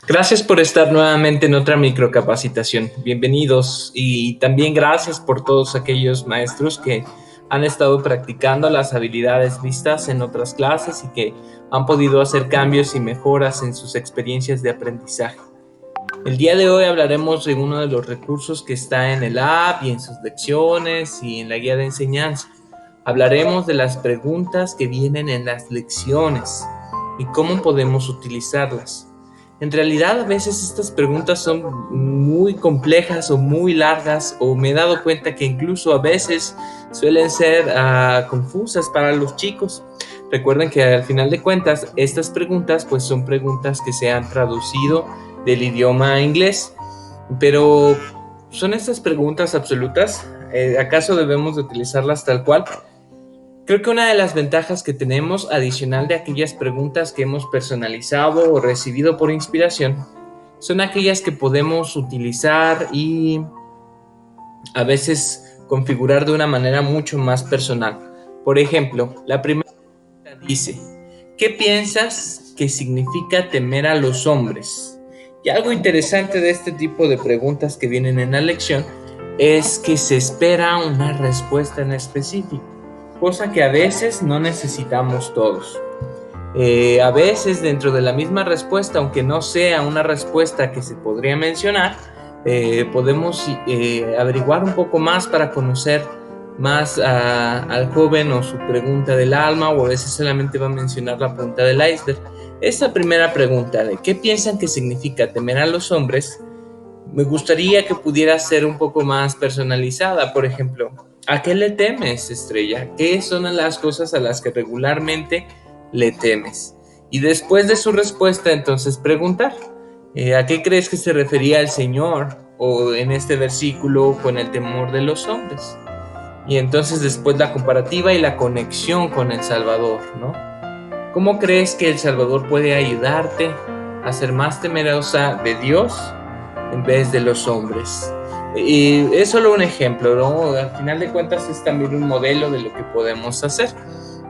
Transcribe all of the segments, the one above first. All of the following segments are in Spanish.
Gracias por estar nuevamente en otra microcapacitación. Bienvenidos y también gracias por todos aquellos maestros que han estado practicando las habilidades vistas en otras clases y que han podido hacer cambios y mejoras en sus experiencias de aprendizaje. El día de hoy hablaremos de uno de los recursos que está en el app y en sus lecciones y en la guía de enseñanza. Hablaremos de las preguntas que vienen en las lecciones y cómo podemos utilizarlas. En realidad, a veces estas preguntas son muy complejas o muy largas, o me he dado cuenta que incluso a veces suelen ser confusas para los chicos. Recuerden que al final de cuentas, estas preguntas pues son preguntas que se han traducido del idioma inglés, pero ¿son estas preguntas absolutas? ¿Acaso debemos de utilizarlas tal cual? Creo que una de las ventajas que tenemos, adicional de aquellas preguntas que hemos personalizado o recibido por inspiración, son aquellas que podemos utilizar y a veces configurar de una manera mucho más personal. Por ejemplo, la primera pregunta dice: ¿qué piensas que significa temer a los hombres? Y algo interesante de este tipo de preguntas que vienen en la lección es que se espera una respuesta en específico, cosa que a veces no necesitamos todos. A veces dentro de la misma respuesta, aunque no sea una respuesta que se podría mencionar, podemos averiguar un poco más para conocer más al joven o su pregunta del alma, o a veces solamente va a mencionar la punta del iceberg. Esta primera pregunta de ¿qué piensan que significa temer a los hombres? Me gustaría que pudiera ser un poco más personalizada. Por ejemplo, ¿a qué le temes, Estrella? ¿Qué son las cosas a las que regularmente le temes? Y después de su respuesta, entonces preguntar, ¿a qué crees que se refería el Señor o en este versículo con el temor de los hombres? Y entonces después la comparativa y la conexión con el Salvador, ¿no? ¿Cómo crees que el Salvador puede ayudarte a ser más temerosa de Dios en vez de los hombres? Y es solo un ejemplo, ¿no? Al final de cuentas es también un modelo de lo que podemos hacer.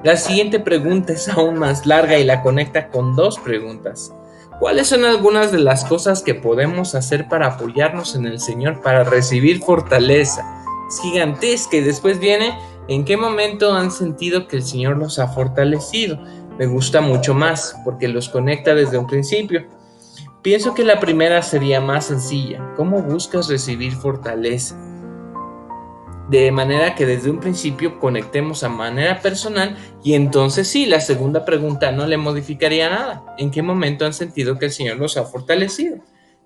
La siguiente pregunta es aún más larga y la conecta con dos preguntas. ¿Cuáles son algunas de las cosas que podemos hacer para apoyarnos en el Señor, para recibir fortaleza? Es gigantesca. Y después viene: ¿en qué momento han sentido que el Señor los ha fortalecido? Me gusta mucho más porque los conecta desde un principio. Pienso que la primera sería más sencilla. ¿Cómo buscas recibir fortaleza? De manera que desde un principio conectemos a manera personal, y entonces sí, la segunda pregunta no le modificaría nada. ¿En qué momento han sentido que el Señor los ha fortalecido?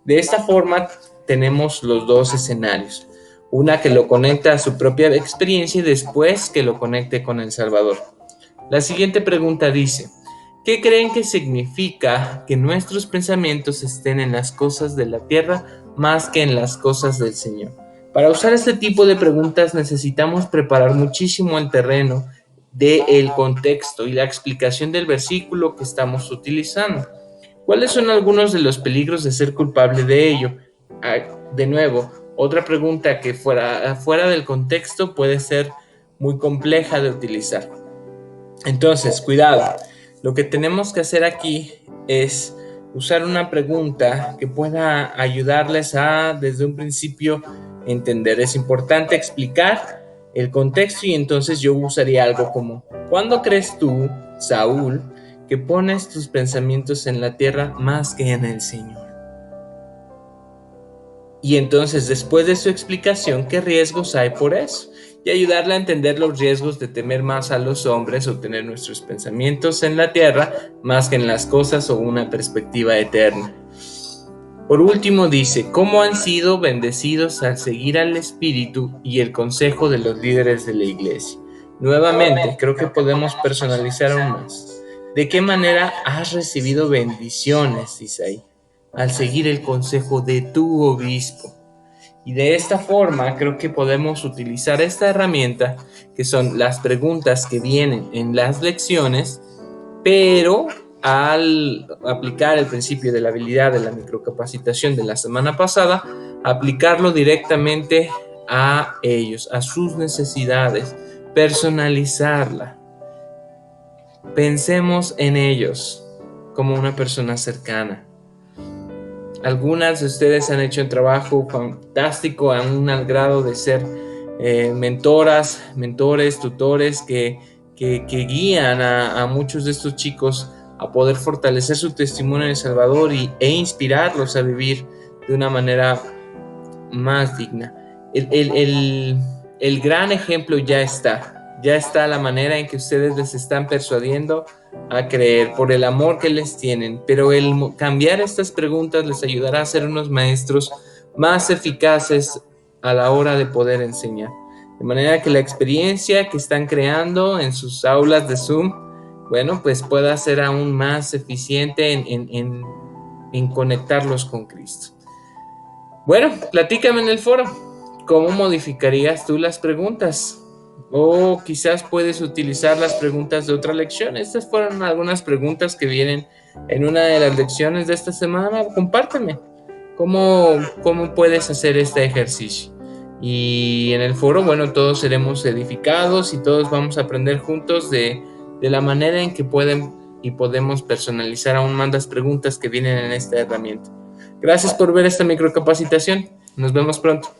De esta forma tenemos los dos escenarios. Una que lo conecta a su propia experiencia y después que lo conecte con el Salvador. La siguiente pregunta dice: ¿qué creen que significa que nuestros pensamientos estén en las cosas de la tierra más que en las cosas del Señor? Para usar este tipo de preguntas necesitamos preparar muchísimo el terreno del contexto y la explicación del versículo que estamos utilizando. ¿Cuáles son algunos de los peligros de ser culpable de ello? De nuevo, otra pregunta que fuera del contexto puede ser muy compleja de utilizar. Entonces, cuidado. Lo que tenemos que hacer aquí es usar una pregunta que pueda ayudarles a, desde un principio, entender. Es importante explicar el contexto, y entonces yo usaría algo como: ¿cuándo crees tú, Saúl, que pones tus pensamientos en la tierra más que en el Señor? Y entonces, después de su explicación, ¿qué riesgos hay por eso? Y ayudarle a entender los riesgos de temer más a los hombres o tener nuestros pensamientos en la tierra más que en las cosas o una perspectiva eterna. Por último dice: ¿cómo han sido bendecidos al seguir al Espíritu y el consejo de los líderes de la iglesia? Nuevamente, creo que podemos personalizar aún más. ¿De qué manera has recibido bendiciones, Isaí, al seguir el consejo de tu obispo? Y de esta forma creo que podemos utilizar esta herramienta, que son las preguntas que vienen en las lecciones, pero al aplicar el principio de la habilidad de la microcapacitación de la semana pasada, aplicarlo directamente a ellos, a sus necesidades, personalizarla. Pensemos en ellos como una persona cercana. Algunas de ustedes han hecho un trabajo fantástico aún al grado de ser mentoras, mentores, tutores que guían a muchos de estos chicos a poder fortalecer su testimonio en El Salvador e inspirarlos a vivir de una manera más digna. El gran ejemplo ya está la manera en que ustedes les están persuadiendo a creer por el amor que les tienen, pero el cambiar estas preguntas les ayudará a ser unos maestros más eficaces a la hora de poder enseñar. De manera que la experiencia que están creando en sus aulas de Zoom, bueno, pues pueda ser aún más eficiente en conectarlos con Cristo. Bueno, platícame en el foro, ¿cómo modificarías tú las preguntas? O quizás puedes utilizar las preguntas de otra lección. Estas fueron algunas preguntas que vienen en una de las lecciones de esta semana. Compárteme cómo puedes hacer este ejercicio. Y en el foro, bueno, todos seremos edificados y todos vamos a aprender juntos de la manera en que podemos personalizar aún más las preguntas que vienen en esta herramienta. Gracias por ver esta microcapacitación. Nos vemos pronto.